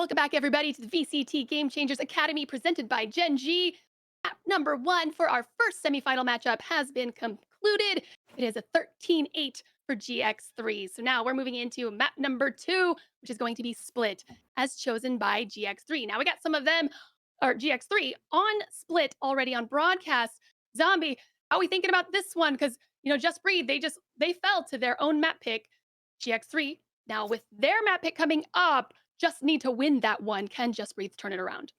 Welcome back, everybody, to the VCT Game Changers Academy presented by Gen.G. Map number 1 for our first semifinal matchup has been concluded. It is a 13-8 for GX3. So now we're moving into map number 2, which is going to be Split, as chosen by GX3. Now we got some of them, or GX3, on Split already on broadcast. Zombie, how are we thinking about this one? Because, Just Breathe, they fell to their own map pick. GX3, now with their map pick coming up, just need to win that one. Can Just Breathe turn it around?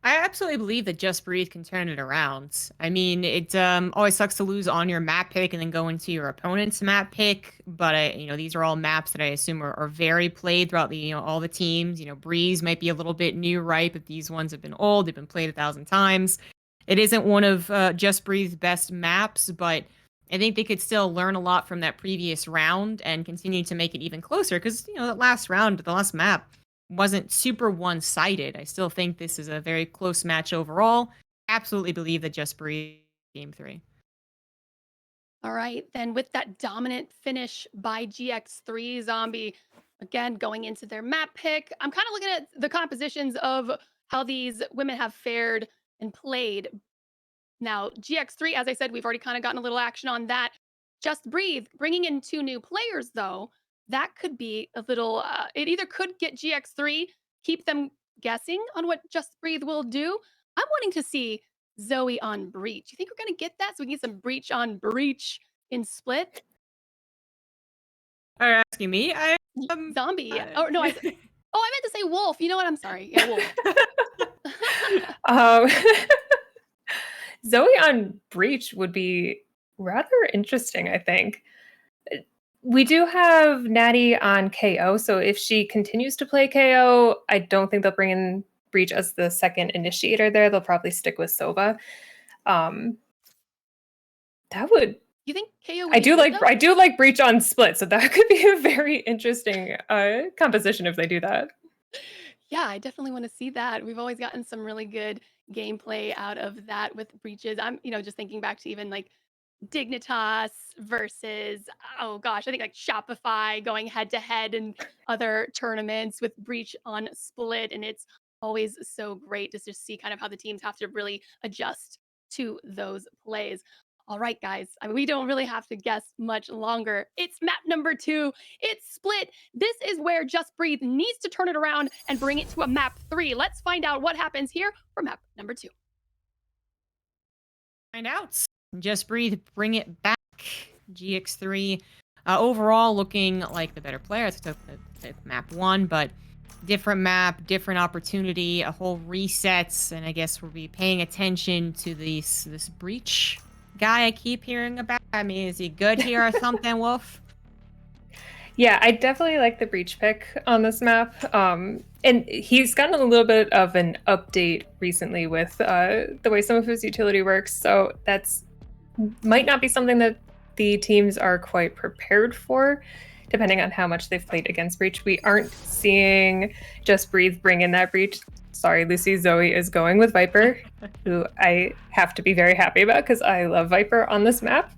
I absolutely believe that Just Breathe can turn it around. I mean, it always sucks to lose on your map pick and then go into your opponent's map pick. But these are all maps that I assume are very played throughout all the teams. Breeze might be a little bit new, right? But these ones have been old; they've been played 1,000 times. It isn't one of Just Breathe's best maps, but I think they could still learn a lot from that previous round and continue to make it even closer. Because that last round, the last map, wasn't super one-sided. I still think this is a very close match overall. Absolutely believe that Just Breathe game 3. All right, then with that dominant finish by GX3 Zombie, again going into their map pick, I'm kind of looking at the compositions of how these women have fared and played. Now, GX3, as I said, we've already kind of gotten a little action on that. Just Breathe, bringing in 2 new players, though, that could be a little, it either could get GX3, keep them guessing on what Just Breathe will do. I'm wanting to see Zoe on Breach. You think we're going to get that? So we can get some Breach on Breach in Split? Are you asking me? Zombie, yeah. Uh, Oh, no, I meant to say Wolf. You know what? I'm sorry. Yeah, Wolf. Um, Zoe on Breach would be rather interesting, I think. We do have Natty on KO, so if she continues to play KO, I don't think they'll bring in Breach as the second initiator there. They'll probably stick with Sova. That would. You think KO would I be do good, like though? I do like Breach on Split, so that could be a very interesting composition if they do that. Yeah, I definitely want to see that. We've always gotten some really good gameplay out of that with breaches. I'm, just thinking back to even like Dignitas versus, oh gosh, I think like Shopify going head to head in other tournaments with Breach on Split. And it's always so great to just see kind of how the teams have to really adjust to those plays. All right, guys. I mean, we don't really have to guess much longer. It's map number 2. It's Split. This is where Just Breathe needs to turn it around and bring it to a map 3. Let's find out what happens here for map number 2. Find out. Just Breathe, bring it back. GX3 overall looking like the better player. It's map 1, but different map, different opportunity, a whole reset, and I guess we'll be paying attention to this Breach guy I keep hearing about. I mean, is he good here or something, Wolf? Yeah, I definitely like the Breach pick on this map. And he's gotten a little bit of an update recently with the way some of his utility works. So that's might not be something that the teams are quite prepared for, depending on how much they've played against Breach. We aren't seeing Just Breathe bring in that Breach. Sorry, Lucy, Zoe is going with Viper, who I have to be very happy about because I love Viper on this map.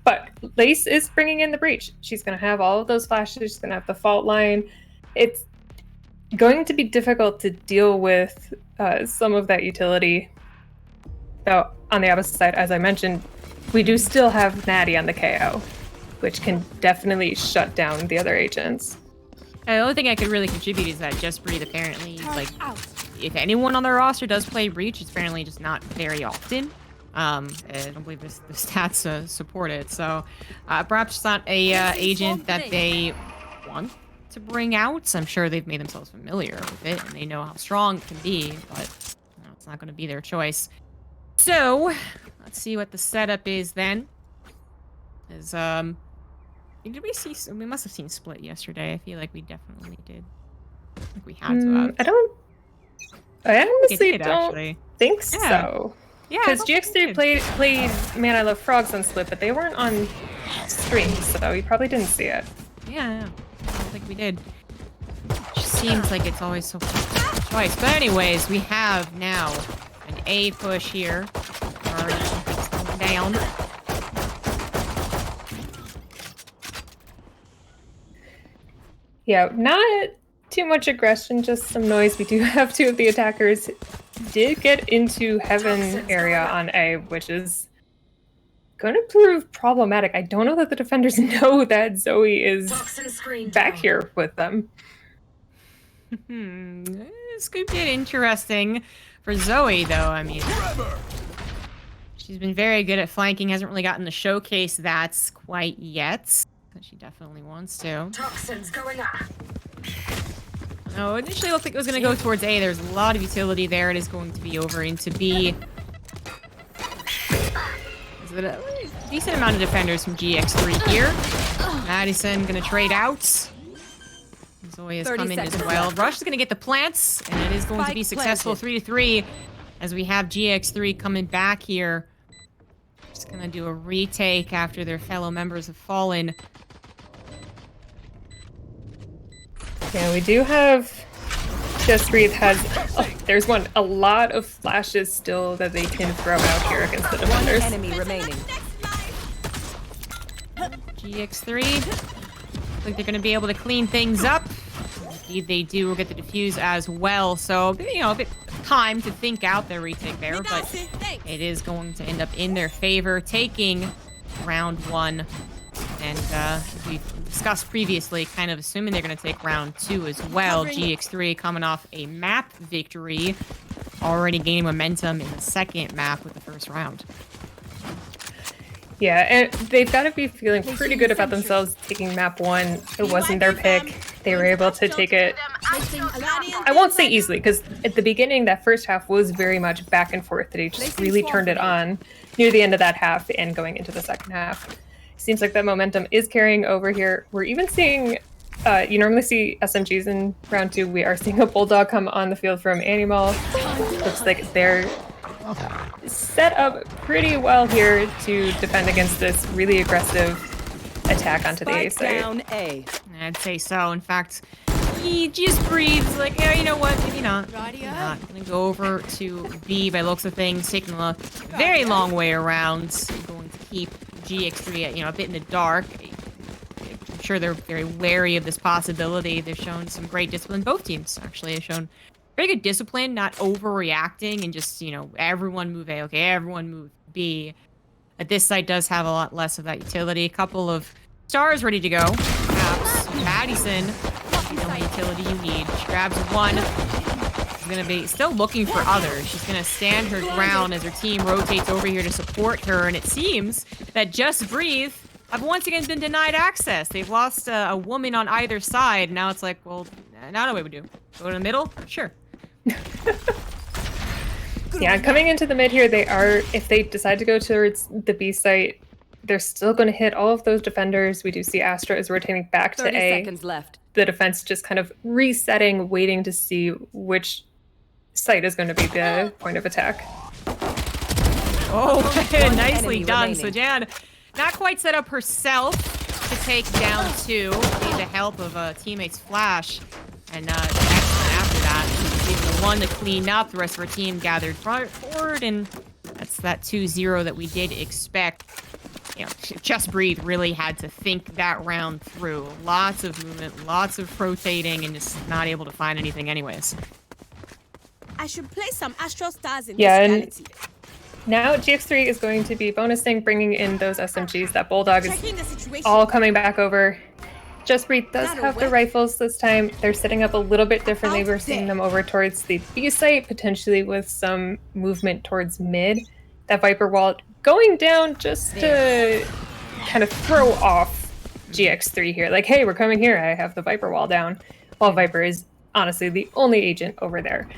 But Lace is bringing in the Breach. She's going to have all of those flashes. She's going to have the fault line. It's going to be difficult to deal with some of that utility. Though, on the opposite side, as I mentioned, we do still have Natty on the KO, which can definitely shut down the other agents. The only thing I could really contribute is that Just Breathe apparently, like, if anyone on their roster does play Breach, it's apparently just not very often. I don't believe the stats support it, so perhaps it's not a agent that they want to bring out. I'm sure they've made themselves familiar with it, and they know how strong it can be, but it's not going to be their choice. So, let's see what the setup is then. Did we see? We must have seen Split yesterday. I feel like we definitely did. I think we had to have. I honestly don't actually think so. Yeah, because GX3 played Man I Love Frogs on Split, but they weren't on stream, so we probably didn't see it. Yeah, I don't think we did. It just seems like it's always so choice. But anyways, we have now an A push here. Already down. Yeah, not too much aggression, just some noise. We do have two of the attackers did get into Heaven area on A, which is going to prove problematic. I don't know that the defenders know that Zoe is back here with them. This could get interesting for Zoe, though. I mean, she's been very good at flanking. Hasn't really gotten to showcase that quite yet. But she definitely wants to. Toxins going up. No, initially I don't think it was going to go towards A. There's a lot of utility there. It is going to be over into B. There's a decent amount of defenders from GX3 here. Madison going to trade out. Zoe has come in as well. Rush is going to get the plants, and it is going to be successful 3-3 as we have GX3 coming back here. Just going to do a retake after their fellow members have fallen. Yeah, we do have Just Breathe has there's a lot of flashes still that they can throw out here against the defenders. One enemy remaining. GX3 looks like they're going to be able to clean things up. Indeed they do. We'll get the defuse as well. So, you know, a bit of time to think out their retake there, but it is going to end up in their favor, taking round 1. And as we discussed previously, kind of assuming they're going to take round 2 as well. GX3 coming off a map victory, already gaining momentum in the second map with the first round. Yeah, and they've got to be feeling pretty good about themselves taking map 1. It wasn't their pick. They were able to take it, I won't say easily, because at the beginning, that first half was very much back and forth. They just really turned it on near the end of that half and going into the second half. Seems like that momentum is carrying over here. We're even seeing, you normally see SMGs in round 2. We are seeing a Bulldog come on the field from Animal. Looks like they're set up pretty well here to defend against this really aggressive attack onto the A site. Down A. I'd say so. In fact, he just breathes like, yeah, you know what? Maybe not. Maybe not. Gonna go over to B by looks of things, taking a very long way around. Going to keep GX3, a bit in the dark. I'm sure they're very wary of this possibility. They've shown some great discipline. Both teams actually have shown very good discipline, not overreacting and just, everyone move A. Okay, everyone move B. But this site does have a lot less of that utility. A couple of stars ready to go. Perhaps Madison, the only utility you need. She grabs one. She's going to be still looking for others. She's going to stand her ground as her team rotates over here to support her. And it seems that Just Breathe have once again been denied access. They've lost a woman on either side. Now it's like, well, now what do we do? Go to the middle? Sure. Yeah, coming into the mid here, they are, if they decide to go towards the B site, they're still going to hit all of those defenders. We do see Astra is rotating back to 30 A. seconds left. The defense just kind of resetting, waiting to see which site is going to be the point of attack. Oh, nicely enemy done. remaining. So Jan, not quite set up herself to take down 2. Need the help of a teammate's flash. And after that, she's even the one to clean up. The rest of her team gathered forward, and that's that 2-0 that we did expect. Just Breathe really had to think that round through. Lots of movement, lots of rotating, and just not able to find anything anyways. I should play some Astral Stars in Yeah, this and reality. now GX3 is going to be bonusing, bringing in those SMGs. That Bulldog is Checking the situation. all coming back over. Just Breathe does Got a have the whip. rifles this time. They're setting up a little bit differently. Out We're seeing there. them over towards the B site, potentially with some movement towards mid. That Viper wall going down just to kind of throw off GX3 here. Like, hey, we're coming here. I have the Viper wall down. While Viper is honestly the only agent over there.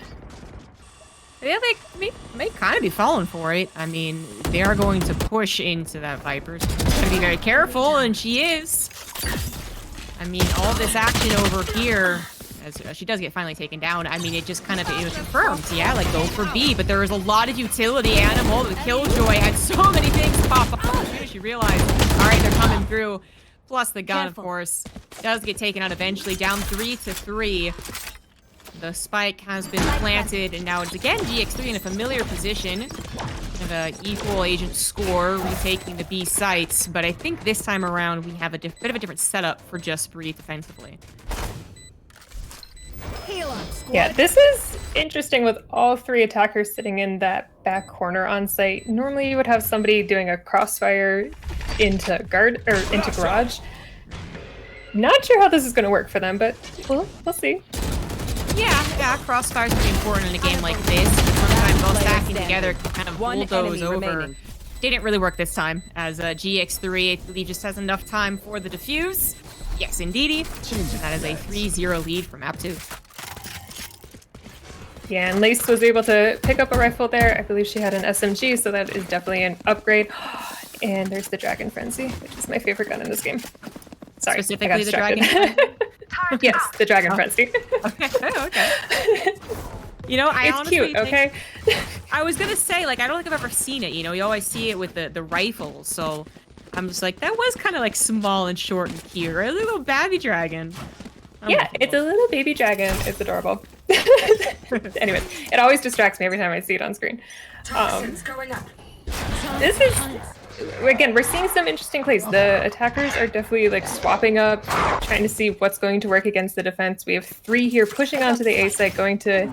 Yeah, they may kind of be falling for it. I mean, they are going to push into that Viper. So she's going to be very careful, and she is. I mean, all this action over here, as she does get finally taken down, I mean, it just kind of, it was confirmed. Yeah, like, go for B, but there was a lot of utility. Animal, the Killjoy had so many things pop up. As soon as she realized, all right, they're coming through. Plus the gun, Careful. of course, does get taken out eventually. Down 3-3. The spike has been planted, and now it's again GX3 in a familiar position. Kind of an equal agent score, retaking the B sites, but I think this time around we have a bit of a different setup for Just Breathe defensively. Yeah, this is interesting with all three attackers sitting in that back corner on site. Normally you would have somebody doing a crossfire into guard or into garage. Not sure how this is going to work for them, but we'll see. Yeah, crossfire's pretty important in a game like this. Sometimes all stacking together can kind of bulldoze over. Remaining. Didn't really work this time, as GX3, I believe, just has enough time for the defuse. Yes, indeedy. That is a 3-0 lead for map 2. Yeah, and Lace was able to pick up a rifle there. I believe she had an SMG, so that is definitely an upgrade. And there's the Dragon Frenzy, which is my favorite gun in this game. Sorry, Specifically the Dragon Frenzy? Yes, the Dragon Frenzy. Okay. You know, I it's honestly cute, okay? I was gonna say, like, I don't think I've ever seen it. You know, you always see it with the rifles, so I'm just like, that was kind of like small and short and cute, right? A little baby dragon. Yeah, it's a little baby dragon. It's adorable. Anyways, it always distracts me every time I see it on screen. This is, again, we're seeing some interesting plays. The attackers are definitely like swapping up, trying to see what's going to work against the defense. We have 3 here pushing onto the A site, going to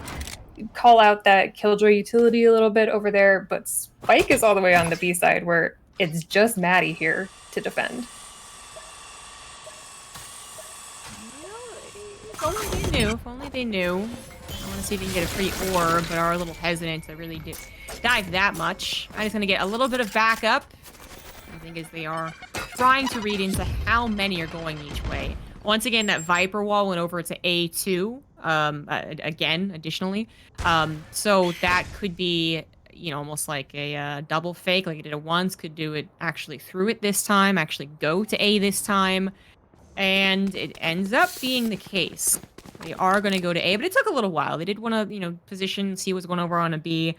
call out that Killjoy utility a little bit over there, but Spike is all the way on the B side where it's just Maddie here to defend. If only they knew. I want to see if you can get a free orb, but are a little hesitant to really dive that much. I'm just going to get a little bit of backup. I think as they are trying to read into how many are going each way. Once again, that Viper wall went over to A2. Again, additionally. So that could be, you know, almost like a double fake, like it did it once. Could do it actually through it this time, actually go to A this time. And it ends up being the case. They are going to go to A, but it took a little while. They did want to, you know, position, see what's going over on a B.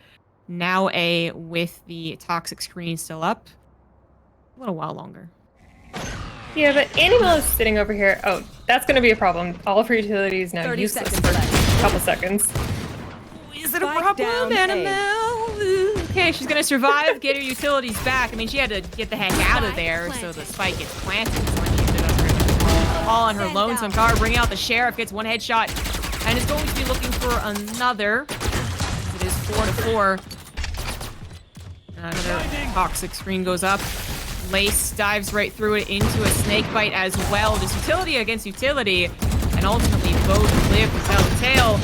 Now A with the toxic screen still up. A little while longer. Yeah, but Animal is sitting over here. Oh, that's going to be a problem. All of her utilities now useless for a couple seconds. Is it a problem, Animal? Okay, she's going to survive, get her utilities back. I mean, she had to get the heck out of there, so the spike gets planted. So when she did all on her lonesome car, bringing out the sheriff, gets 1 headshot, and is going to be looking for another. It is 4-4. Another toxic screen goes up. Lace dives right through it into a snake bite as well. Just utility against utility, and ultimately both live to tell the tale.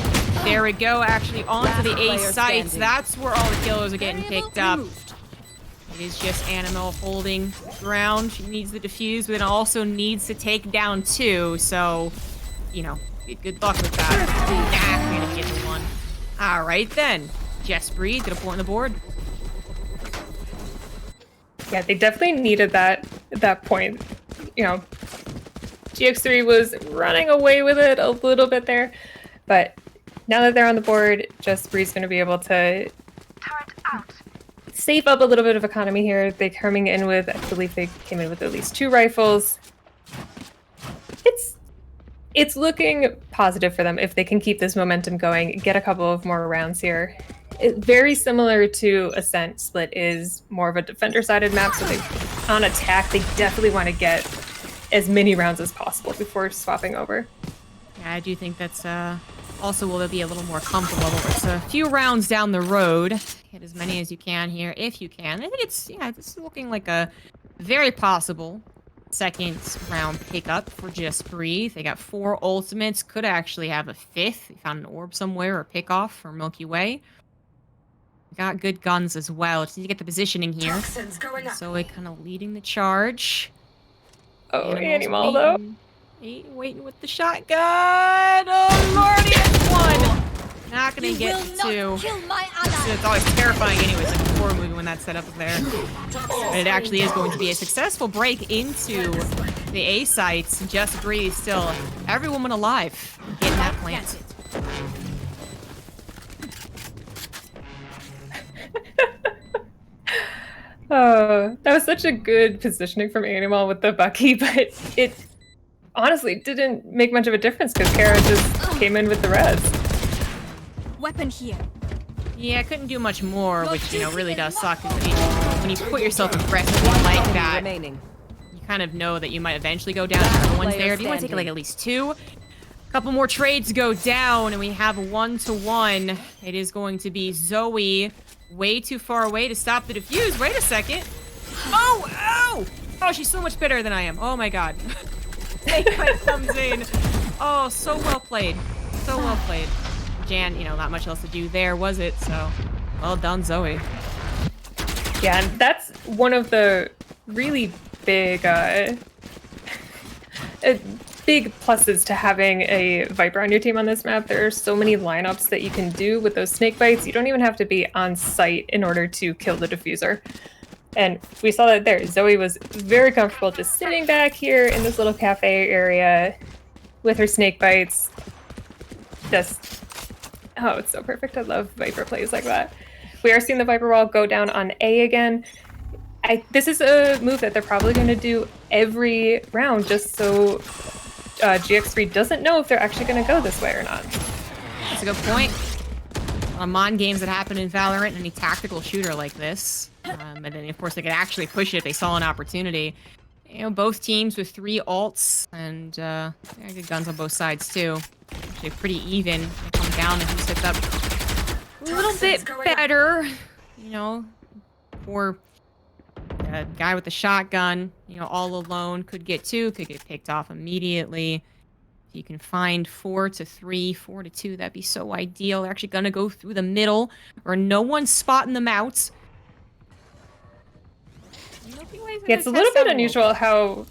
There we go, actually onto the A sites. That's where all the killers are getting picked up. It is just Animal holding ground. She needs the defuse, but it also needs to take down 2. So, you know, good luck with that. We're gonna get to 1. All right then. Jess Breed, get a point on the board. Yeah, they definitely needed that at that point. You know, GX3 was running away with it a little bit there, but now that they're on the board, Just Bree's going to be able to save up a little bit of economy here. They're coming in with, I believe they came in with at least 2 rifles. It's looking positive for them if they can keep this momentum going, get a couple of more rounds here. Very similar to Ascent, Split is more of a defender-sided map, so on attack, they definitely want to get as many rounds as possible before swapping over. Yeah, I do think that's also will be a little more comfortable. It's a few rounds down the road. Get as many as you can here, if you can. I think it's, yeah, this is looking like a very possible second round pickup for Just Breathe. They got 4 ultimates, could actually have a 5th. They found an orb somewhere or pick off for Milky Way. Got good guns as well. Just need to get the positioning here. So it kind of leading the charge. Oh, Animal though. Waiting with the shotgun. Oh lordy, it's 1. Not gonna get to 2. It's always terrifying anyways, like a horror movie when that setup is there. But it actually is going to be a successful break into the A sites. Just Breathe still every woman alive getting that planted. Oh, that was such a good positioning from Animal with the Bucky, but it honestly didn't make much of a difference because Kara just came in with the res. Weapon here. Yeah, I couldn't do much more, which, you know, really does suck. When you put yourself aggressively like that, you kind of know that you might eventually go down if everyone's there. Do you want to take like at least 2? Couple more trades go down, and we have a 1-to-1. It is going to be Zoe way too far away to stop the defuse. Wait a second. Oh, oh! Oh, she's so much better than I am. Oh my god. Snakebite comes in. Oh, so well played. So well played. Jan, you know, not much else to do there, was it? So, well done, Zoe. Yeah, and that's one of the really big big pluses to having a Viper on your team on this map. There are so many lineups that you can do with those snake bites. You don't even have to be on site in order to kill the diffuser. And we saw that there. Zoe was very comfortable just sitting back here in this little cafe area with her snake bites. Just, oh, it's so perfect. I love Viper plays like that. We are seeing the Viper wall go down on A again. This is a move that they're probably going to do every round just so GX3 doesn't know if they're actually going to go this way or not. That's a good point. Mon games that happen in Valorant, any tactical shooter like this. And then, of course, they could actually push it if they saw an opportunity. You know, both teams with 3 ults, and good guns on both sides, too. Actually, pretty even. They come down and who sits up a little bit better. You know, for a guy with a shotgun, you know, all alone, could get 2, could get picked off immediately. If you can find 4-3, 4-2, that'd be so ideal. They're actually gonna go through the middle, or no one's spotting them out. Yeah, it's a little bit unusual how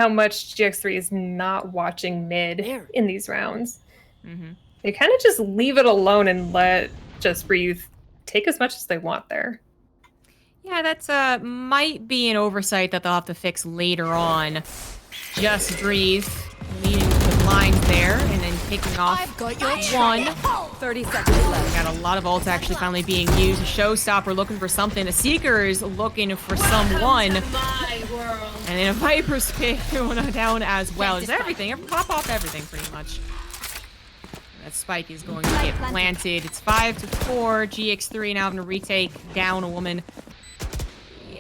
much GX3 is not watching mid in these rounds. Mm-hmm. They kind of just leave it alone and let Just Breathe take as much as they want there. Yeah, that's might be an oversight that they'll have to fix later on. Just Breathe, leading with the blinds there, and then kicking off one. 30 seconds left. Got a lot of ults actually finally being used. A Showstopper looking for something. A Seeker's looking for someone. And then a Viper's pick going down as well. Just everything. Pop off everything pretty much. That spike is going to get planted. It's 5-4. GX3 now having to retake down a woman.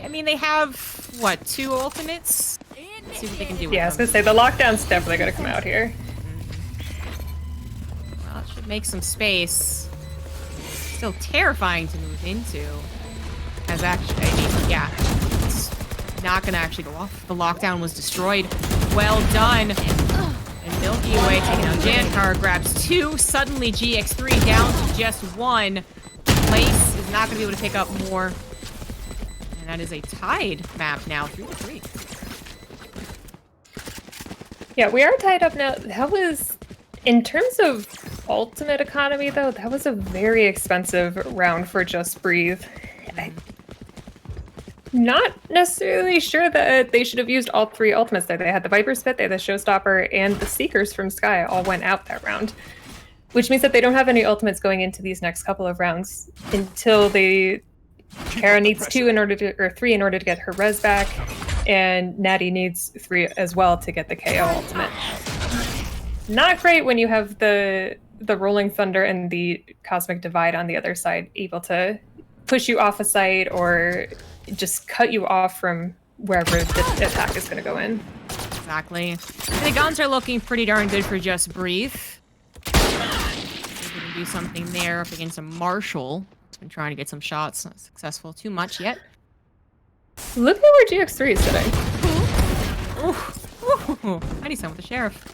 I mean, they have, what, 2 ultimates? Let's see what they can do with Yeah, I was going to say, the lockdown's definitely going to come out here. Well, it should make some space. Still terrifying to move into. As actually, I mean, yeah, it's not going to actually go off. The lockdown was destroyed. Well done. And Milky Way taking out Jankar, grabs 2. Suddenly GX3 down to just 1. Place is not going to be able to pick up more. And that is a tied map now, 3-3. Yeah, we are tied up now. That was, in terms of ultimate economy, though, that was a very expensive round for Just Breathe. I'm not necessarily sure that they should have used all 3 ultimates there. They had the Viper Spit, they had the Showstopper, and the Seekers from Sky all went out that round. Which means that they don't have any ultimates going into these next couple of rounds until they... Kara needs 2 in order to, or 3 in order to get her res back, and Natty needs 3 as well to get the KO ultimate. Not great when you have the Rolling Thunder and the Cosmic Divide on the other side able to push you off a site or just cut you off from wherever the attack is going to go in. Exactly. The guns are looking pretty darn good for Just Breathe. They can do something there up against a Marshall. Been trying to get some shots, not successful too much yet. Look at where GX3 is sitting. Ooh. I need someone with the sheriff.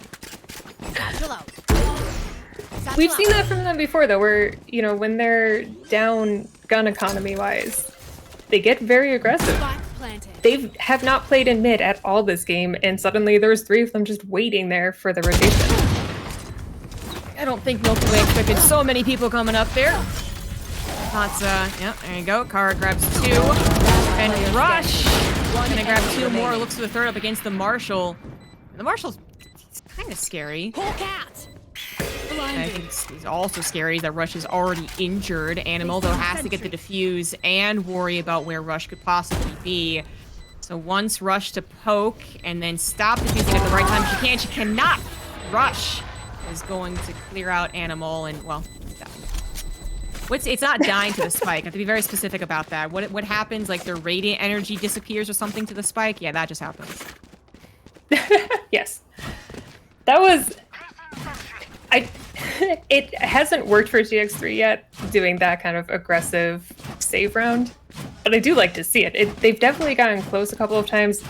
We've seen that from them before, though, where, you know, when they're down gun economy-wise, they get very aggressive. They have not played in mid at all this game, and suddenly there's 3 of them just waiting there for the rotation. I don't think Milky Way expected so many people coming up there. That's, yeah, there you go. Kara grabs 2. And Rush gonna grab 2 more. Looks for the 3rd up against the Marshall. The Marshall's kind of scary. I think it's also scary that Rush is already injured. Animal, though, has to get the defuse and worry about where Rush could possibly be. So once Rush to poke and then stop defusing at the right time. She cannot. Rush is going to clear out Animal and, well, it's not dying to the spike. I have to be very specific about that. What happens? Like their radiant energy disappears or something to the spike? Yeah, that just happens. Yes. That was It hasn't worked for GX3 yet, doing that kind of aggressive save round. But I do like to see it. They've definitely gotten close a couple of times.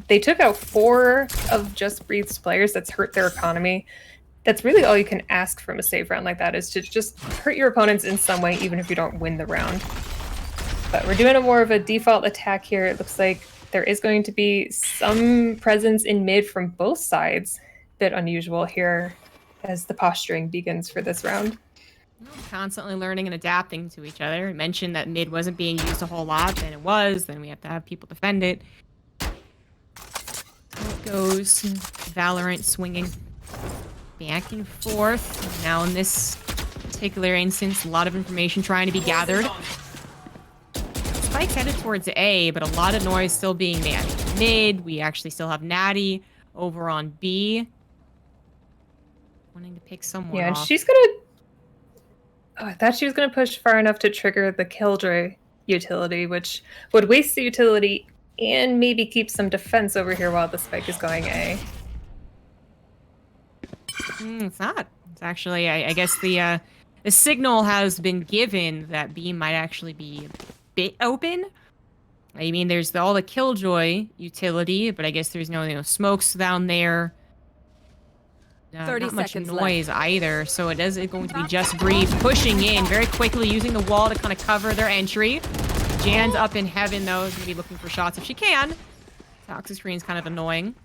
They took out 4 of Just Breathe's players. That's hurt their economy. That's really all you can ask from a save round like that, is to just hurt your opponents in some way, even if you don't win the round. But we're doing a more of a default attack here. It looks like there is going to be some presence in mid from both sides. Bit unusual here as the posturing begins for this round. Constantly learning and adapting to each other. I mentioned that mid wasn't being used a whole lot, then it was, then we have to have people defend it. There it goes. Valorant swinging back and forth. Now in this particular instance, a lot of information trying to be gathered. Spike's headed towards A, but a lot of noise still being made. Mid, we actually still have Natty over on B. Wanting to pick someone Yeah, and off. she's gonna... Oh, I thought she was gonna push far enough to trigger the Killjoy utility, which would waste the utility and maybe keep some defense over here while the Spike is going A. It's not. It's actually, I guess the signal has been given that B might actually be a bit open. I mean, there's all the Killjoy utility, but I guess there's no smokes down there. 30 not much seconds noise left. either, so it is going to be Just Breathe pushing in very quickly, using the wall to kind of cover their entry. Jan's up in heaven, though, is going to be looking for shots if she can. Toxic screen's kind of annoying.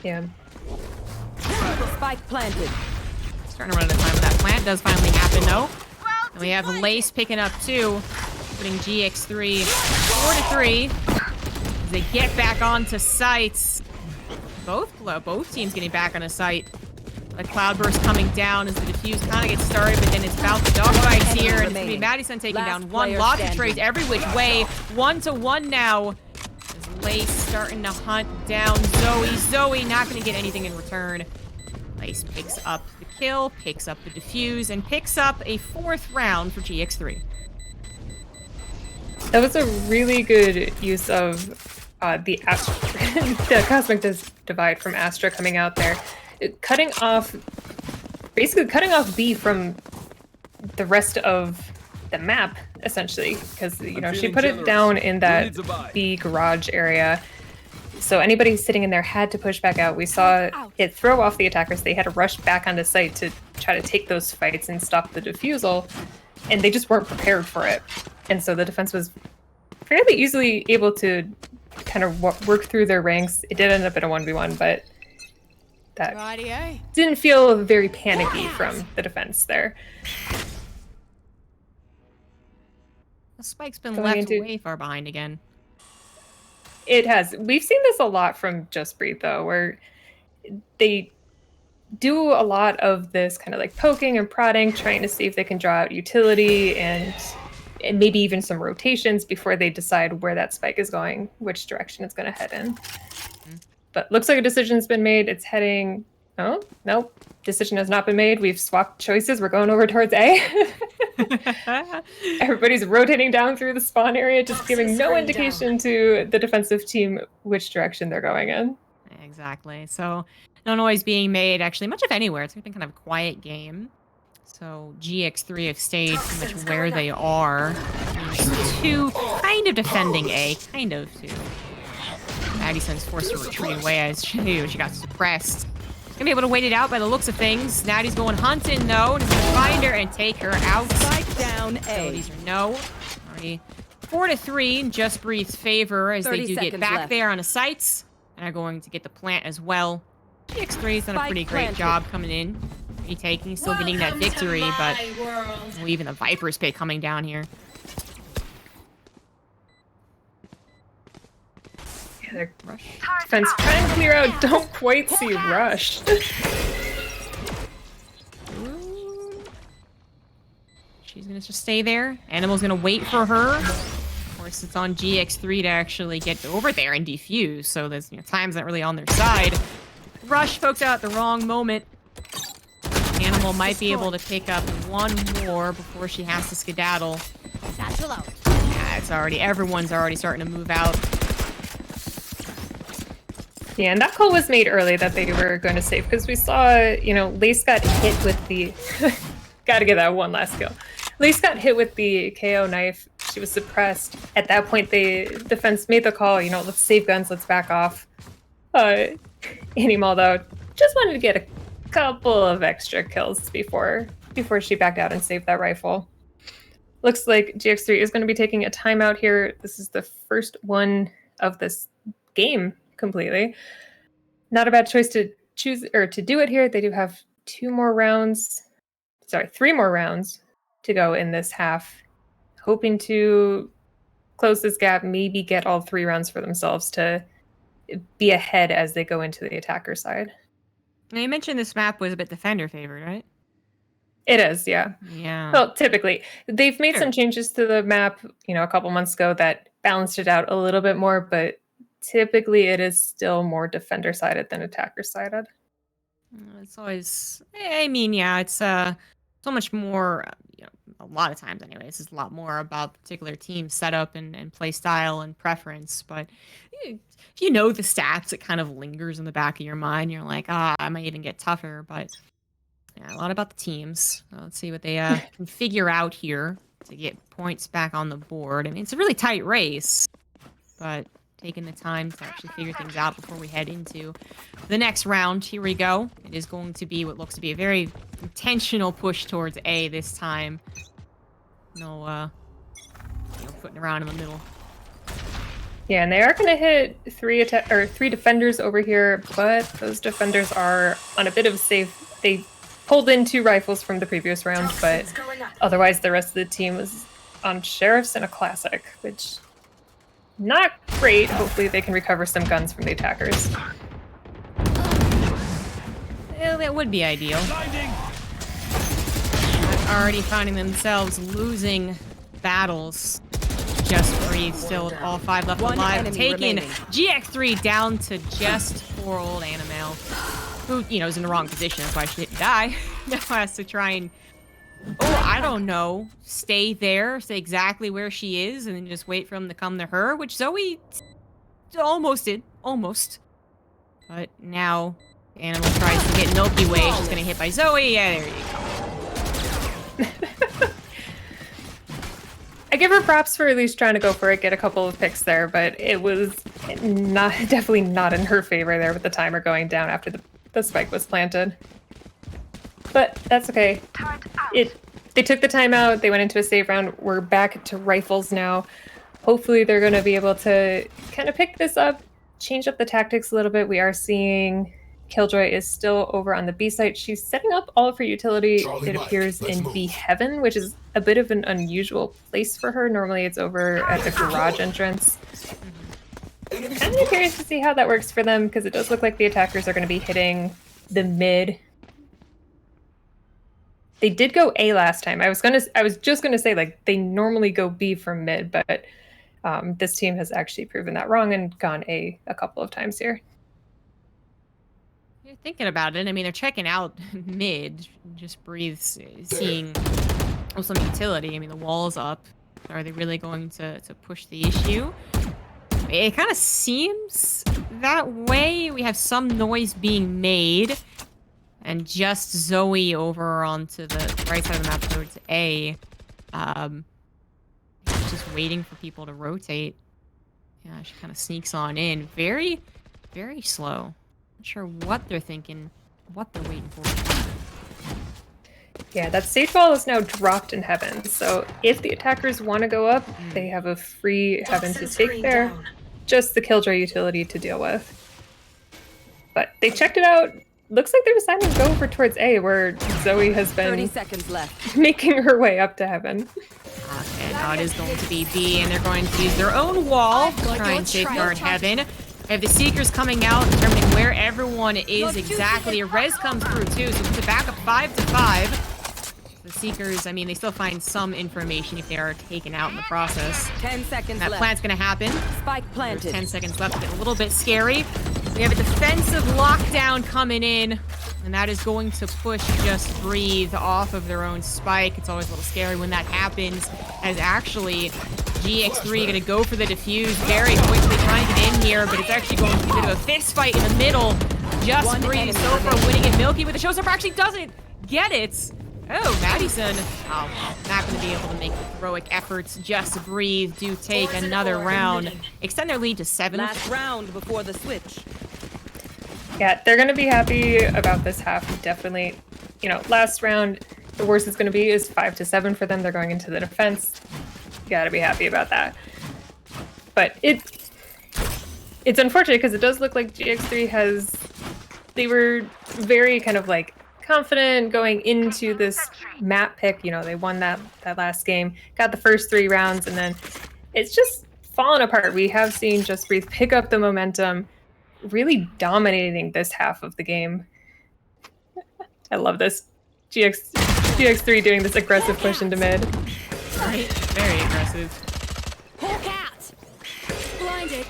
Yeah. Spike planted. Starting to run out of time with that plant. Does finally happen, though. And we have Lace picking up 2, putting GX3 4-3. As they get back onto sites. Both teams getting back on a site. A Cloudburst coming down as the defuse kind of gets started, but then it's about the dogfights here, and it's going to be Madison taking down one. Lots of trades every which way. 1-1 now. As Lace starting to hunt down Zoe. Zoe not going to get anything in return. Lace picks up the kill, picks up the defuse, and picks up a 4th round for GX3. That was a really good use of the Cosmic Divide from Astra coming out there. Basically cutting off B from the rest of the map, essentially, because she put it down in that B garage area. So anybody sitting in there had to push back out. We saw it throw off the attackers. They had to rush back onto site to try to take those fights and stop the defusal, and they just weren't prepared for it. And so the defense was fairly easily able to kind of work through their ranks. It did end up in a 1v1, but that didn't feel very panicky from the defense there. The Spike's been left way far behind again. It has. We've seen this a lot from Just Breathe, though, where they do a lot of this kind of like poking and prodding, trying to see if they can draw out utility and maybe even some rotations before they decide where that Spike is going, which direction it's going to head in. But looks like a decision's been made. It's heading... Oh, nope. Decision has not been made. We've swapped choices. We're going over towards A. Everybody's rotating down through the spawn area, just giving no indication to the defensive team which direction they're going in. Exactly. So no noise being made, actually, much of anywhere. It's been kind of a quiet game. So GX3 have stayed pretty much where they are. These 2 kind of defending A, kind of, too. Madison's forced to retreat away as she got suppressed. She's gonna be able to wait it out by the looks of things. Natty's going hunting, though, and he's gonna find her and take her out. Spike down A. These are no. Already 4-3 in Just Breathe's favor as they do get back there on the sites and are going to get the plant as well. GX3's done a pretty great job coming in. Retaking, still getting that victory, but even the Viper's pit coming down here. Yeah, their defense trying to clear out. Don't quite see Rush. She's gonna just stay there. Animal's gonna wait for her. Of course, it's on GX3 to actually get over there and defuse, so there's time's not really on their side. Rush pokes out at the wrong moment. Animal might be able to pick up 1 more before she has to skedaddle. Yeah, it's already, everyone's already starting to move out. Yeah, and that call was made early that they were going to save because we saw, you know, Lace got hit with the. Gotta get that one last kill. Lace got hit with the KO knife. She was suppressed. At that point, the defense made the call, you know, let's save guns, let's back off. Animal, though, just wanted to get a couple of extra kills before she backed out and saved that rifle. Looks like GX3 is going to be taking a timeout here. This is the first one of this game completely. Not a bad choice to choose or to do it here. They do have 3 more rounds to go in this half. Hoping to close this gap, maybe get all 3 rounds for themselves to be ahead as they go into the attacker side. Now, you mentioned this map was a bit defender favored, right? It is, yeah. Yeah. Well, typically. They've made Sure. some changes to the map, you know, a couple months ago that balanced it out a little bit more, but typically it is still more defender-sided than attacker-sided. It's always, I mean, yeah, it's so much more, you know, a lot of times anyways, it's a lot more about particular team setup and play style and preference. But if you know the stats, it kind of lingers in the back of your mind. You're like, I might even get tougher. But yeah, a lot about the teams. Let's see what they can figure out here to get points back on the board. I mean, it's a really tight race, but taking the time to actually figure things out before we head into the next round. Here we go. It is going to be what looks to be a very intentional push towards A this time. No, putting around in the middle. Yeah, and they are going to hit 3 defenders over here, but those defenders are on a bit of a safe. They pulled in 2 rifles from the previous round, but otherwise the rest of the team was on sheriffs and a classic, which not great. Hopefully they can recover some guns from the attackers. Yeah, that would be ideal. Already finding themselves losing battles. Just Breathe still with all 5 left alive. Taking GX3 down to just poor old Animal, who, you know, is in the wrong position. That's why she didn't die. Now has to try and, I don't know, stay exactly where she is, and then just wait for him to come to her, which Zoe almost did. Almost. But now Animal tries to get Milky Way. She's gonna hit by Zoe. Yeah, there you go. I give her props for at least trying to go for it, get a couple of picks there, but it was definitely not in her favor there with the timer going down after the spike was planted. But that's okay. They took the timeout, they went into a save round, we're back to rifles now. Hopefully they're going to be able to kind of pick this up, change up the tactics a little bit. We are seeing Killjoy is still over on the B site. She's setting up all of her utility, it appears, in B Heaven, which is a bit of an unusual place for her. Normally it's over at the garage entrance. Kind of curious to see how that works for them, because it does look like the attackers are going to be hitting the mid. They did go A last time. I was just gonna say, like, they normally go B from mid, but this team has actually proven that wrong and gone A a couple of times here. You're thinking about it. I mean, they're checking out mid. Just Breathe, seeing some utility. I mean, the wall's up. Are they really going to push the issue? It kind of seems that way. We have some noise being made. And just Zoe over onto the right side of the map towards A. Just waiting for people to rotate. Yeah, she kind of sneaks on in. Very, very slow. Not sure what they're thinking, what they're waiting for. Yeah, that stage wall is now dropped in Heaven. So if the attackers want to go up, they have a free Heaven to take there. Just the Killjoy utility to deal with. But they checked it out. Looks like they're deciding to go for towards A, where Zoe has been 30 seconds left. making her way up to Heaven. Okay, now it is going to be B, and they're going to use their own wall to try and safeguard Heaven. They have the Seekers coming out, determining where everyone is exactly. A res comes through, too, so it's a back up 5-5. The Seekers, I mean, they still find some information if they are taken out in the process. 10 seconds That left. plant's going to happen. Spike planted. There's 10 seconds left. Get a little bit scary. We have a defensive lockdown coming in, and that is going to push Just Breathe off of their own spike. It's always a little scary when that happens, as actually GX3 going to go for the defuse very quickly, trying to get in here. there, but it's actually going to be a bit of a fist fight in the middle. Just Breeze so far winning it. Milky, but the showstopper actually doesn't get it. Oh, Madison. Oh, well, not going to be able to make the heroic efforts. Just Breathe do take another round. Extend their lead to 7. Last round before the switch. Yeah, they're going to be happy about this half, definitely. You know, last round, the worst it's going to be is 5-7 for them. They're going into the defense. You got to be happy about that. But it's unfortunate because it does look like GX3 they were very kind of like confident going into this map pick. You know, they won that last game, got the first 3 rounds, and then it's just fallen apart. We have seen Just Breathe pick up the momentum, really dominating this half of the game. I love this. GX3 doing this aggressive push into mid. Right, very aggressive. Hawk out. Blinded.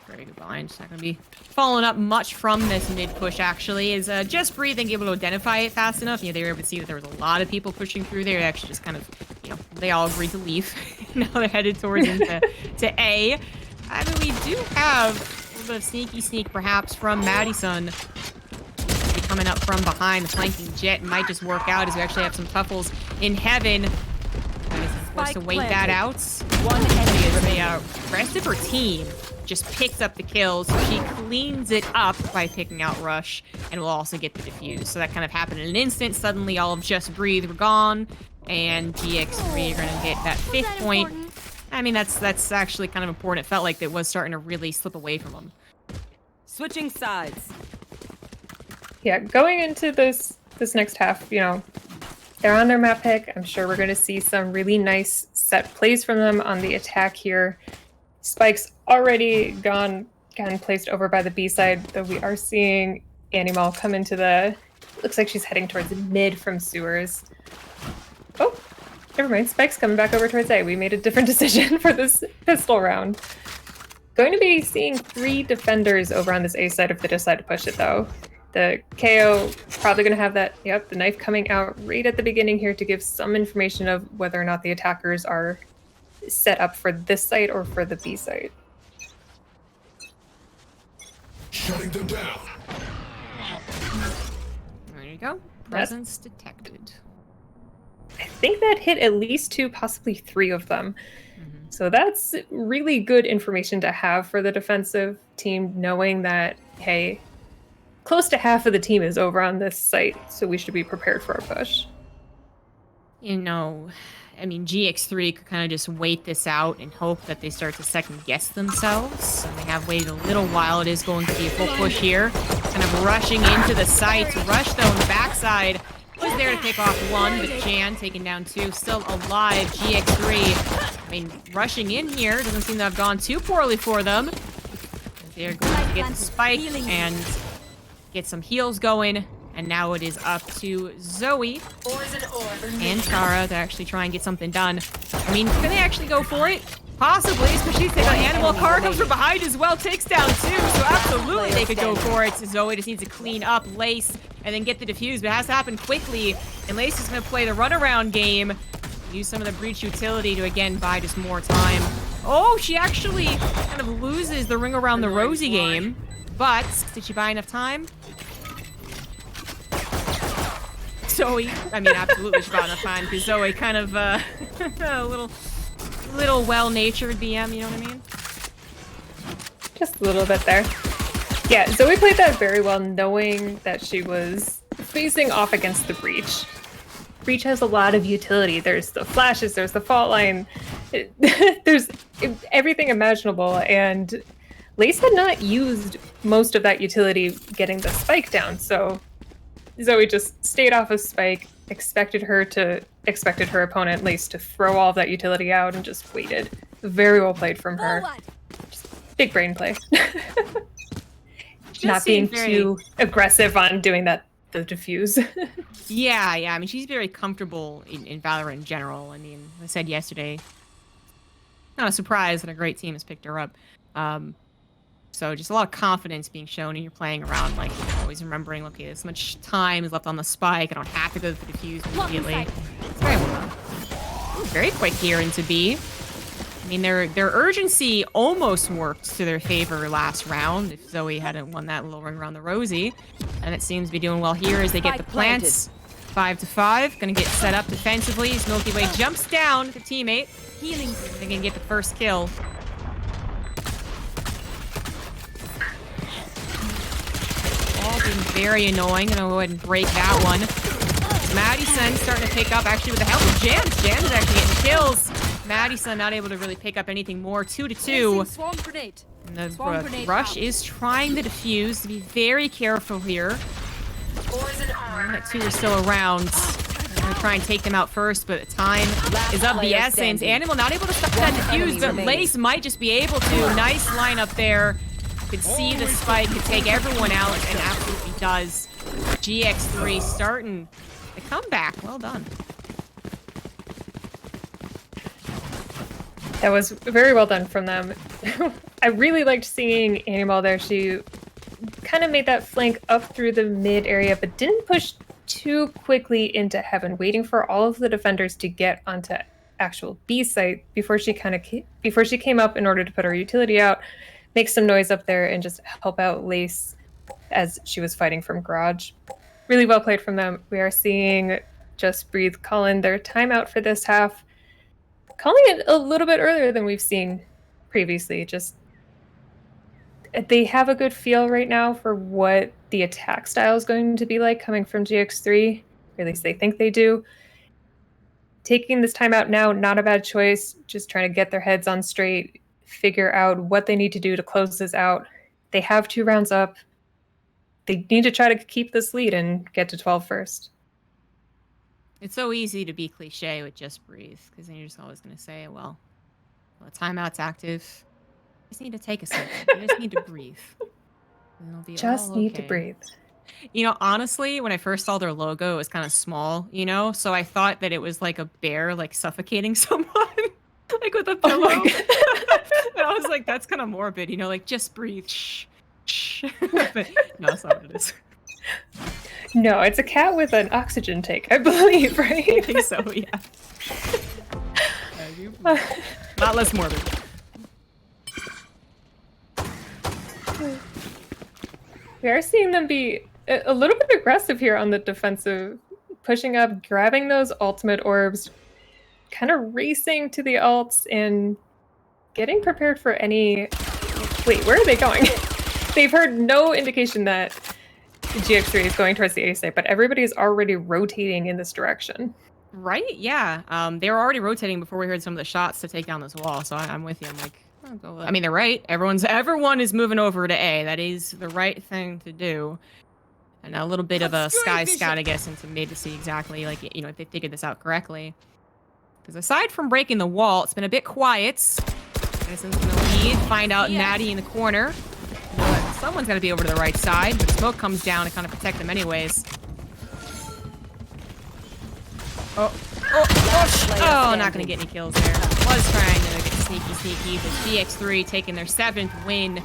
Very good blind. It's not going to be following up much from this mid push, actually. Is Just Breathe and able to identify it fast enough. You know, they were able to see that there was a lot of people pushing through there. They actually just kind of, you know, they all agreed to leave. Now they're headed towards into A. I mean, we do have a little bit of sneaky sneak, perhaps, from Madison. Coming up from behind, the flanking jet might just work out as we actually have some tuffles in heaven. Madison's forced to wait that out. One enemy is the rest of her team just picks up the kills. She cleans it up by picking out Rush and will also get the defuse. So that kind of happened in an instant. Suddenly all of Just Breathe were gone and GX3 are going to get that 5th point. I mean, that's actually kind of important. It felt like it was starting to really slip away from them. Switching sides. Yeah, going into this next half, you know, they're on their map pick. I'm sure we're going to see some really nice set plays from them on the attack here. Spike's already gotten placed over by the B side, though we are seeing Animal come into looks like she's heading towards mid from sewers. Oh, never mind. Spike's coming back over towards A. We made a different decision for this pistol round. Going to be seeing 3 defenders over on this A side if they decide to push it, though. The KO probably going to have that, yep, the knife coming out right at the beginning here to give some information of whether or not the attackers are set up for this site or for the B site. Shutting them down. There you go. Presence detected. I think that hit at least 2, possibly 3 of them. So that's really good information to have for the defensive team, knowing that, hey, close to half of the team is over on this site, so we should be prepared for a push. You know, I mean, GX3 could kind of just wait this out and hope that they start to second-guess themselves. And they have waited a little while. It is going to be a full push here. Kind of rushing into the site. Rush, though, on the backside. Was there to pick off 1, but Jan taking down 2. Still alive. GX3, I mean, rushing in here. Doesn't seem to have gone too poorly for them. They're going to get the spike and get some heals going. And now it is up to Zoe and Tara to actually try and get something done. I mean, can they actually go for it? Possibly, especially if they got Animal. Car comes from behind as well, takes down 2, so absolutely they could go for it. Zoe just needs to clean up Lace and then get the defuse, but it has to happen quickly. And Lace is going to play the runaround game, use some of the breach utility to, again, buy just more time. Oh, she actually kind of loses the ring around the Rosie game, but did she buy enough time? Zoe, I mean, absolutely she bought enough time, because Zoe kind of, a little well-natured BM, you know what I mean? Just a little bit there. Yeah, Zoe played that very well, knowing that she was facing off against the Breach. Breach has a lot of utility. There's the flashes, there's the fault line, there's everything imaginable, and Lace had not used most of that utility getting the spike down, so Zoe just stayed off of Spike, expected her opponent, Lace, to throw all of that utility out and just waited. Very well played from her. Just big brain play. Not being too aggressive on doing the diffuse. Yeah, I mean, she's very comfortable in Valorant in general. I mean, I said yesterday, not a surprise that a great team has picked her up. So just a lot of confidence being shown, and you're playing around, like, always remembering, okay, this much time is left on the spike. I don't have to go to the defuse immediately. It's very well done. Ooh, very quick here into B. I mean, their urgency almost worked to their favor last round if Zoe hadn't won that lowering around the Rosie. And it seems to be doing well here as they get the plants. 5 to 5. Gonna get set up defensively. As Milky Way jumps down to teammate. Healing. They can get the first kill. All being very annoying. Gonna go ahead and break that one. Madison starting to pick up actually with the help of Jams. Jams is actually getting kills. Madison not able to really pick up anything more. 2 to 2. And the Rush is trying to defuse, to be very careful here. That 2 are still around. I'm gonna try and take them out first, but time is of the essence. Animal not able to stop that defuse, but Lace might just be able to. Nice lineup there. Could see the spike, could take everyone out, and absolutely does. GX3 starting the comeback. Well done. That was very well done from them. I really liked seeing Animal there. She kind of made that flank up through the mid area, but didn't push too quickly into Heaven, waiting for all of the defenders to get onto actual B site before she came up in order to put her utility out, make some noise up there, and just help out Lace as she was fighting from Garage. Really well played from them. We are seeing Just Breathe call in their timeout for this half, calling it a little bit earlier than we've seen previously. Just they have a good feel right now for what the attack style is going to be like coming from GX3, or at least they think they do. Taking this time out now, not a bad choice. Just trying to get their heads on straight, figure out what they need to do to close this out. They have 2 rounds up. They need to try to keep this lead and get to 12 first. It's so easy to be cliche with Just Breathe, because then you're just always going to say, well, the timeout's active. You just need to take a second. You just need to breathe. And it'll be Just all need to okay. breathe. You know, honestly, when I first saw their logo, it was kind of small, you know? So I thought that it was like a bear, like, suffocating someone, like, with a pillow. And I was like, that's kind of morbid, you know? Like, just breathe. Shh. Shh. But no, that's not what it is. No, it's a cat with an oxygen tank, I believe, right? I think so, yeah. Not less morbid. We are seeing them be a little bit aggressive here on the defensive, pushing up, grabbing those ultimate orbs, kind of racing to the ults and getting prepared for any... Wait, where are they going? They've heard no indication that GX3 is going towards the A site, but everybody is already rotating in this direction. Right? Yeah. They were already rotating before we heard some of the shots to take down this wall, so I'm with you. I'm like, I'll go. I mean, they're right. Everyone is moving over to A. That is the right thing to do. And a little bit of a sky scout, I guess, into mid to see exactly, like, you know, if they figured this out correctly. Because aside from breaking the wall, it's been a bit quiet. Madison's gonna lead, find out Natty in the corner. But someone's gotta be over to the right side, but smoke comes down to kind of protect them anyways. Oh, not gonna get any kills there. Was trying to get sneaky, but GX3 taking their 7th win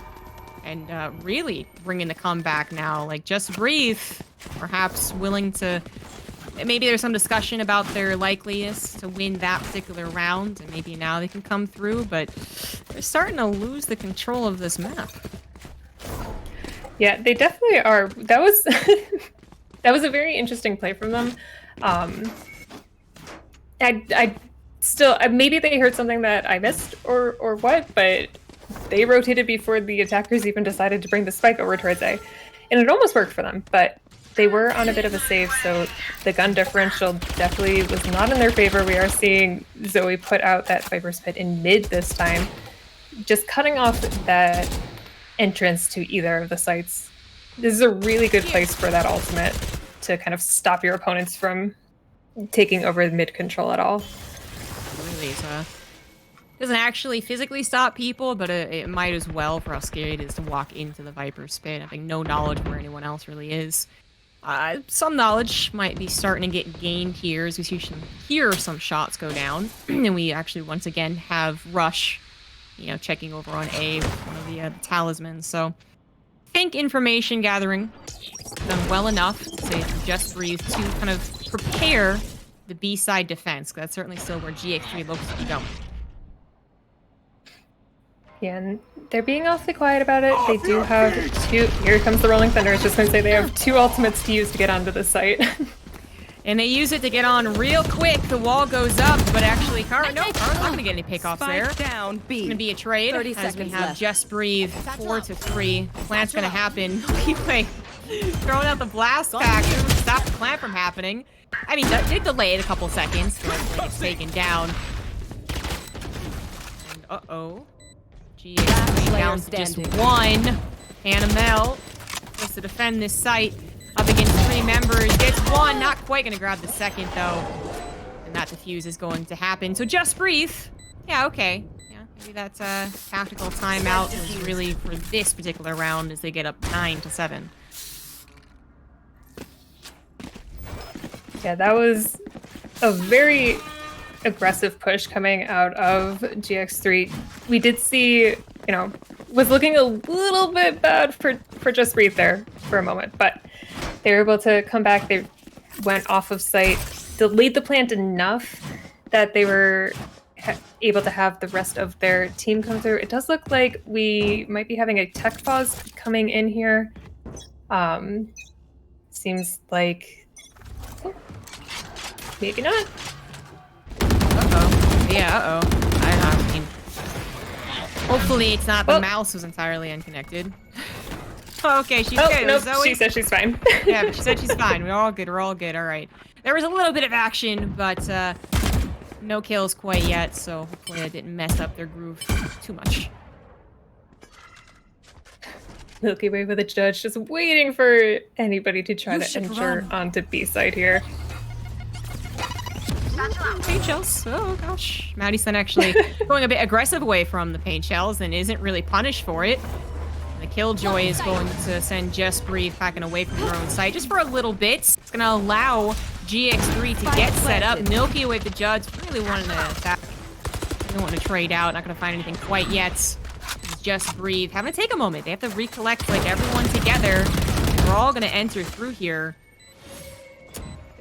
and really bringing the comeback now. Like, Just Breathe, perhaps willing to... Maybe there's some discussion about their likeliness to win that particular round, and maybe now they can come through, but they're starting to lose the control of this map. Yeah, they definitely are. That was that was a very interesting play from them. I still maybe they heard something that I missed or what, but they rotated before the attackers even decided to bring the spike over towards A, and it almost worked for them. But they were on a bit of a save, so the gun differential definitely was not in their favor. We are seeing Zoe put out that Viper's Pit in mid this time, just cutting off that entrance to either of the sites. This is a really good place for that ultimate to kind of stop your opponents from taking over the mid control at all. Really, so doesn't actually physically stop people, but it might as well for how scary it is to walk into the Viper's Pit, having no knowledge where anyone else really is. Some knowledge might be starting to get gained here as we hear some shots go down, and we actually once again have Rush, you know, checking over on A with one of the talismans. So I think information gathering done well enough to say Just Breathe to kind of prepare the B-side defense, because that's certainly still where GX3 looks to be going. Yeah, and they're being awfully quiet about it. They do have two. Here comes the Rolling Thunder. I was just going to say they have 2 ultimates to use to get onto the site. And they use it to get on real quick. The wall goes up, but actually, Car's not going to get any pickoffs there. Spike down B. It's going to be a trade 30 as we seconds have left. Just Breathe 4-3. Plant's going to happen. Anyway, throwing out the blast pack to stop the plant from happening. I mean, that did delay it a couple seconds, but it's taken down. And uh-oh. GX3 down to just standing. 1. Hanamel supposed to defend this site. Up against 3 members, gets 1, not quite gonna grab the second though. And that defuse is going to happen. So Just Breathe. Yeah, okay. Yeah, maybe that's a tactical timeout was really for this particular round as they get up 9-7. Yeah, that was a very aggressive push coming out of GX3. We did see, you know, was looking a little bit bad for Just Breathe there for a moment, but they were able to come back. They went off of site, delayed the plant enough that they were able to have the rest of their team come through. It does look like we might be having a tech pause coming in here. Seems like... oh, maybe not. Uh-oh. Yeah, uh-oh. I mean... hopefully it's not the mouse was entirely unconnected. Okay, she's good. Nope, Zoe. she said she's fine. Yeah, but she said she's fine. We're all good. We're all good. All right. There was a little bit of action, but no kills quite yet, so hopefully I didn't mess up their groove too much. Milky Way with a judge, just waiting for anybody to try to enter onto B side here. Paint shells. Oh gosh. Madison actually going a bit aggressive away from the paint shells and isn't really punished for it. The Killjoy is going to send Just Breathe packing away from their own site just for a little bit. It's going to allow GX3 to get set up. Milky Way, the judge, really wanting to attack. They don't want to trade out. Not going to find anything quite yet. It's Just Breathe. Having to take a moment. They have to recollect like everyone together. We're all going to enter through here.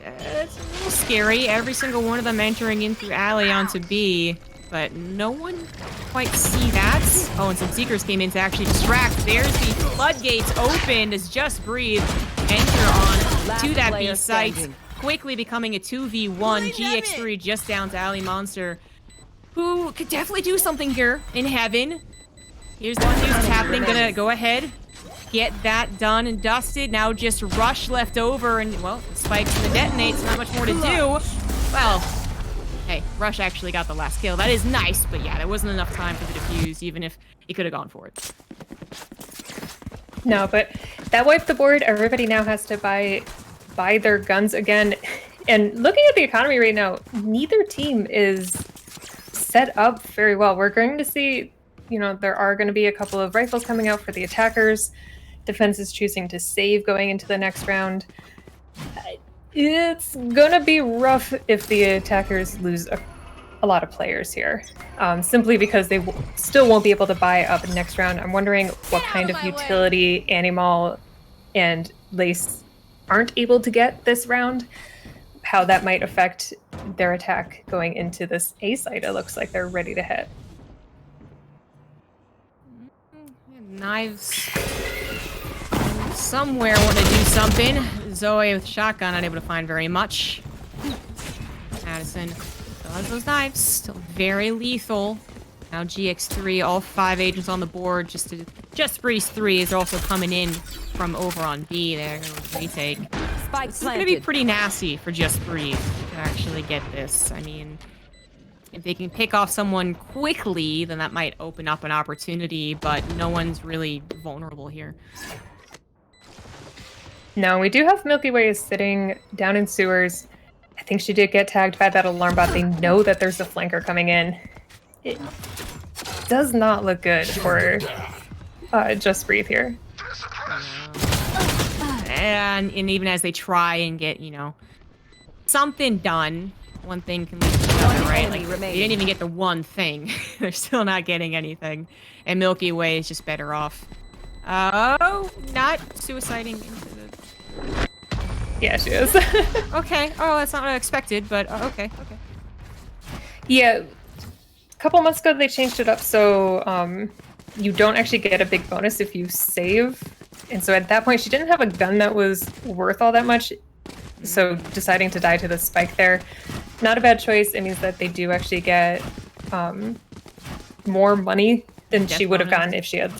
It's a little scary. Every single one of them entering in through alley onto B. But no one quite see that. Oh, and some Seekers came in to actually distract. There's the floodgates opened as Just Breathe enter on to that B site. Quickly becoming a 2v1. GX3 just down to Ali Monster, who could definitely do something here in heaven. Here's the news that's happening. Gonna go ahead, get that done and dusted. Now just Rush left over, and well, spikes and the detonates. Not much more to do. Well. Hey, Rush actually got the last kill. That is nice, but yeah, there wasn't enough time for the defuse, even if he could have gone for it. No, but that wiped the board. Everybody now has to buy their guns again. And looking at the economy right now, neither team is set up very well. We're going to see, you know, there are going to be a couple of rifles coming out for the attackers. Defense is choosing to save going into the next round. It's gonna be rough if the attackers lose a lot of players here, simply because they still won't be able to buy up next round. I'm wondering what kind of utility Animal and Lace aren't able to get this round, how that might affect their attack going into this A site. It looks like they're ready to hit. Knives somewhere want to do something. Zoe with shotgun unable to find very much. Madison still has those knives, still very lethal. Now GX3, all 5 agents on the board. Just Breeze 3 is also coming in from over on B. They're going to retake. Spike This is going to be pretty nasty for Just Breathe to actually get this. I mean, if they can pick off someone quickly, then that might open up an opportunity, but no one's really vulnerable here. No, we do have Milky Way sitting down in sewers. I think she did get tagged by that alarm bot. They know that there's a flanker coming in. It does not look good for Just Breathe here. And even as they try and get, you know, something done, one thing can lead to another, right? Like, they didn't even get the one thing. They're still not getting anything. And Milky Way is just better off. Oh, not suiciding into the... Yeah, she is. Okay. Oh, that's not what I expected, but okay. Yeah. A couple months ago, they changed it up so you don't actually get a big bonus if you save. And so at that point, she didn't have a gun that was worth all that much. So deciding to die to the spike there, not a bad choice. It means that they do actually get more money than Death she would have bonus. gotten if she had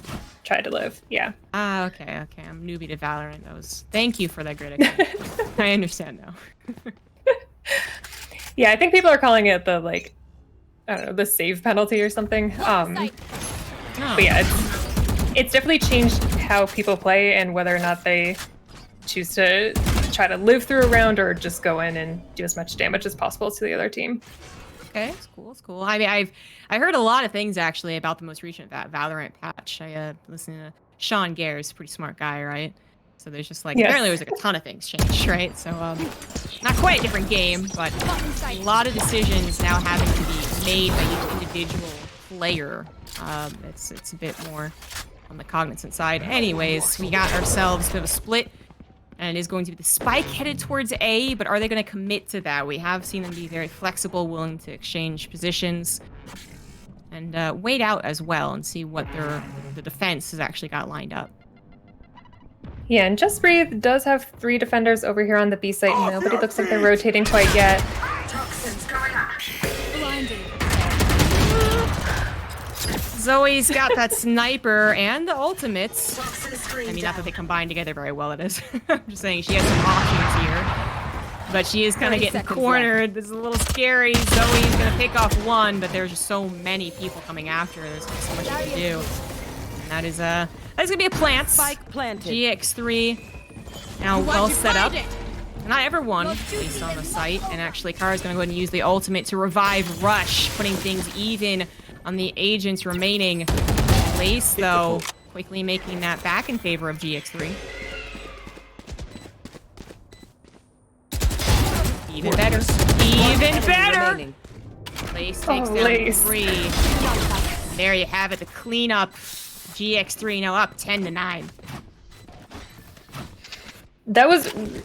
tried to live. Yeah. Ah, okay. I'm newbie to Valorant. Thank you for that great explanation. I understand now. Yeah, I think people are calling it the, like, I don't know, the save penalty or something. But yeah, it's definitely changed how people play and whether or not they choose to try to live through a round or just go in and do as much damage as possible to the other team. Okay, it's cool. It's cool. I mean, I heard a lot of things actually about the most recent Valorant patch. I listened to Sean Gare, is a pretty smart guy, right? So there's just like apparently there's like a ton of things changed, right? So not quite a different game, but a lot of decisions now having to be made by each individual player. It's a bit more on the cognizant side. Anyways, we got ourselves a bit of a split. And it is going to be the spike headed towards A, but are they going to commit to that? We have seen them be very flexible, willing to exchange positions. And wait out as well and see what the defense has actually got lined up. Yeah, and Just Breathe does have 3 defenders over here on the B site. Nobody looks like they're rotating quite yet. Zoe's got that sniper and the ultimates. I mean, not that they combine together very well, it is. I'm just saying she has some options here. But she is kind of getting cornered. This is a little scary. Zoe's going to pick off one, but there's just so many people coming after her. There's just so much she can do. And that is going to be a plant. Spike planted. GX3 now well set up. Not everyone, at least on the site. And actually, Kara's going to go ahead and use the ultimate to revive Rush, putting things even on the agents remaining. Lace, though, quickly making that back in favor of GX3. Even better. Even better! Lace takes down 3. There you have it, the cleanup. GX3 now up 10-9.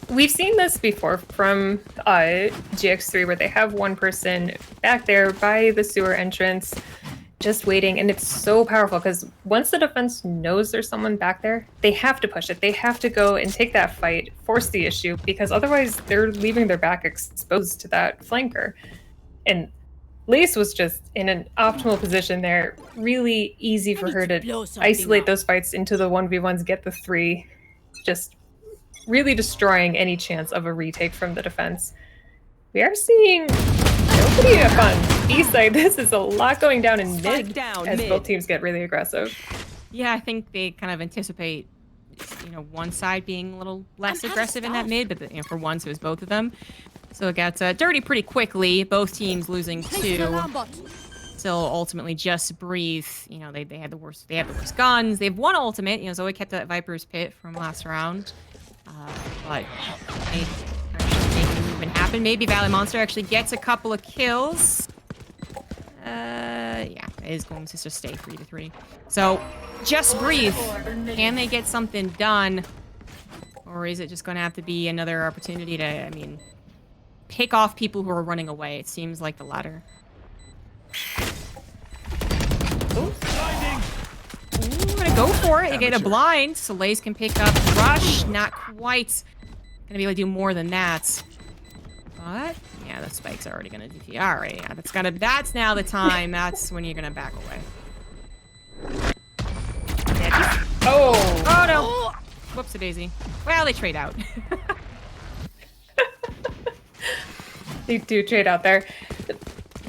We've seen this before from GX3 where they have one person back there by the sewer entrance just waiting, and it's so powerful because once the defense knows there's someone back there, they have to push it. They have to go and take that fight, force the issue, because otherwise they're leaving their back exposed to that flanker. And Lace was just in an optimal position there. Really easy for her to isolate those fights into the 1v1s, get the 3, just really destroying any chance of a retake from the defense. We are seeing nobody up on B side. This is a lot going down in mid as both teams get really aggressive. Yeah, I think they kind of anticipate, one side being a little less aggressive in that mid, but for once it was both of them. So it got dirty pretty quickly. Both teams losing 2. Still, ultimately, Just Breathe. They had the worst. They have the worst guns. They have 1 ultimate. Zoe kept that Viper's Pit from last round, but they actually make the movement happen. Maybe Valley Monster actually gets a couple of kills. Yeah, it is going to just stay 3-3. So, Just Breathe. Can they get something done, or is it just going to have to be another opportunity to, pick off people who are running away? It seems like the latter. Ooh, gonna go for it. You get a blind. Soleil's can pick up Rush. Not quite gonna be able to do more than that. But yeah, the spike's already gonna DP. All right, yeah, that's now the time. That's when you're gonna back away. Oh no! Whoopsie daisy. Well, they trade out. They do trade out there.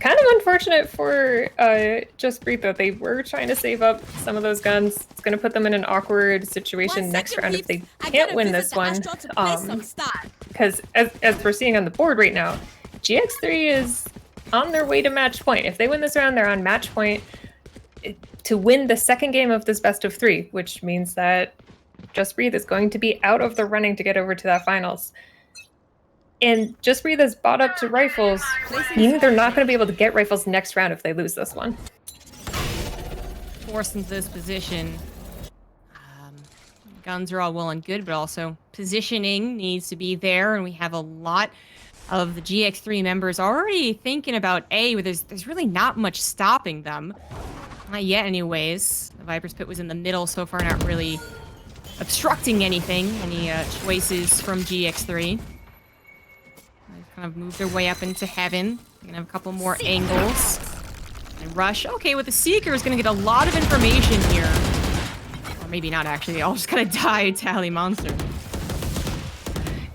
Kind of unfortunate for Just Breathe, though. They were trying to save up some of those guns. It's going to put them in an awkward situation next round if they can't win this one. Because as we're seeing on the board right now, GX3 is on their way to match point. If they win this round, they're on match point to win the second game of this best of 3, which means that Just Breathe is going to be out of the running to get over to that finals. And Just Breathe is bought up to rifles, meaning they're not going to be able to get rifles next round if they lose this one. Forced into this position. Guns are all well and good, but also positioning needs to be there, and we have a lot of the GX3 members already thinking about A, where there's really not much stopping them. Not yet, anyways. The Viper's Pit was in the middle so far, not really obstructing anything. Any choices from GX3. They've kind of moved their way up into heaven. Gonna have a couple more angles. And Rush. Okay, with the Seeker is gonna get a lot of information here. Or maybe not, actually. They all just kind of die, Tally Monster.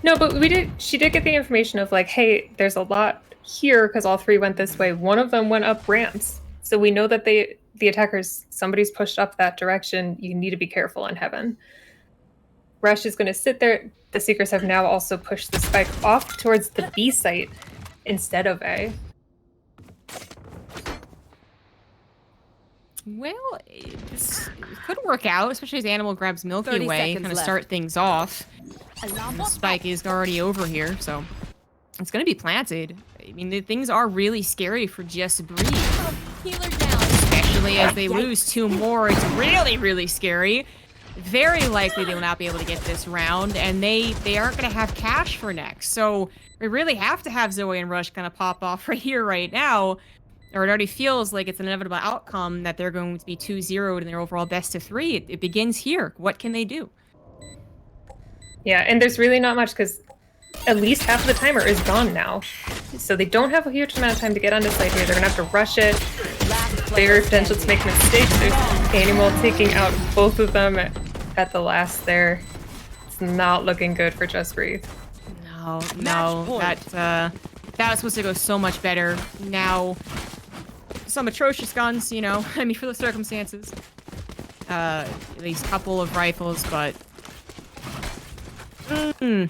No, but she did get the information of like, hey, there's a lot here because all three went this way. One of them went up ramps. So we know that the attackers, somebody's pushed up that direction. You need to be careful in heaven. Rush is going to sit there. The Seekers have now also pushed the spike off towards the B site instead of A. Well, this could work out, especially as Animal grabs Milky 30 Way, seconds kind of left. start things off. Alarm The bot spike is already over here, so it's going to be planted. I mean, the things are really scary for Just Breathe. healer down. Especially as they lose 2 more. It's really, really scary. Very likely they will not be able to get this round, and they aren't going to have cash for next. So we really have to have Zoe and Rush kind of pop off right here, right now. Or it already feels like it's an inevitable outcome that they're going to be 2-0'd in their overall best of 3. It begins here. What can they do? Yeah, and there's really not much because at least half of the timer is gone now. So they don't have a huge amount of time to get onto site here. They're going to have to rush it. Very potential to make mistakes. There's Animal taking out both of them at the last there. It's not looking good for Just Breathe. No, point. that was supposed to go so much better. Now, some atrocious guns, you know, I mean, for the circumstances. At least a couple of rifles, but... I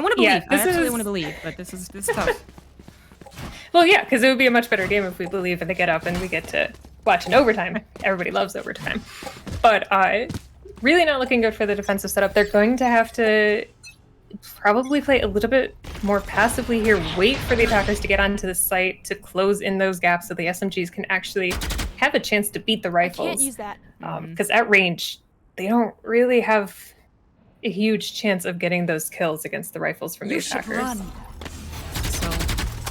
want to believe. Yeah, I this actually is- want to believe, but this is tough. Well, yeah, because it would be a much better game if we believe and they get up and we get to watch an overtime. Everybody loves overtime. But really not looking good for the defensive setup. They're going to have to probably play a little bit more passively here, wait for the attackers to get onto the site to close in those gaps so the SMGs can actually have a chance to beat the Can't rifles. use that. Because at range, they don't really have a huge chance of getting those kills against the rifles from the attackers.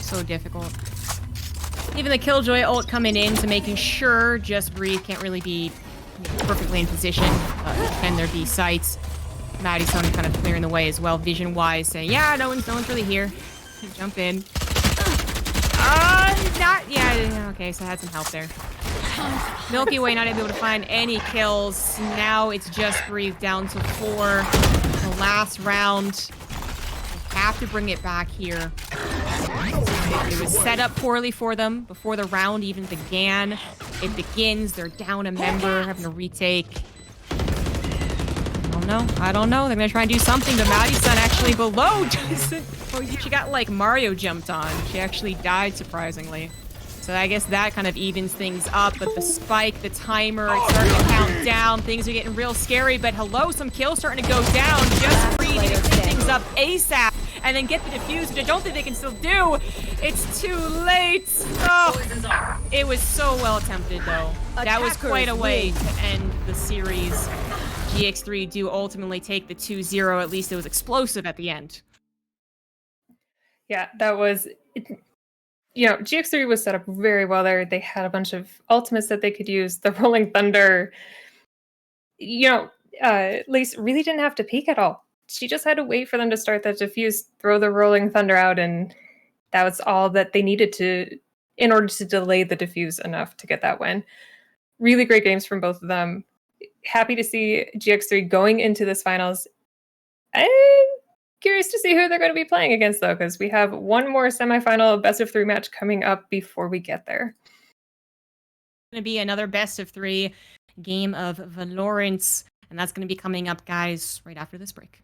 So difficult. Even the Killjoy ult coming in to making sure Just Breathe can't really be perfectly in position to defend their B sites. Maddie's kind of clearing the way as well, vision-wise, saying, yeah, no one's really here. Jump in. Okay, so I had some help there. Milky Way not able to find any kills. Now it's Just Breathe down to 4. The last round. They have to bring it back here. It was set up poorly for them before the round even began. It begins. They're down a member, having to retake. I don't know. They're gonna try and do something, but Maddie's son actually below Jason. She got like Mario jumped on. She actually died, surprisingly. So I guess that kind of evens things up, but the spike, the timer, it's starting to count down. Things are getting real scary, but hello, some kills starting to go down. Just Breathe to speed things up ASAP and then get the defuse, which I don't think they can still do. It's too late. Oh, it was so well attempted, though. That was quite a way to end the series. GX3 do ultimately take the 2-0. At least it was explosive at the end. Yeah, that was... GX3 was set up very well there. They had a bunch of ultimates that they could use. The Rolling Thunder, Lace really didn't have to peek at all. She just had to wait for them to start that defuse, throw the Rolling Thunder out, and that was all that they needed in order to delay the defuse enough to get that win. Really great games from both of them. Happy to see GX3 going into this finals. I'm curious to see who they're going to be playing against, though, because we have one more semifinal best of 3 match coming up before we get there. Going to be another best of 3 game of Valorant, and that's going to be coming up, guys, right after this break.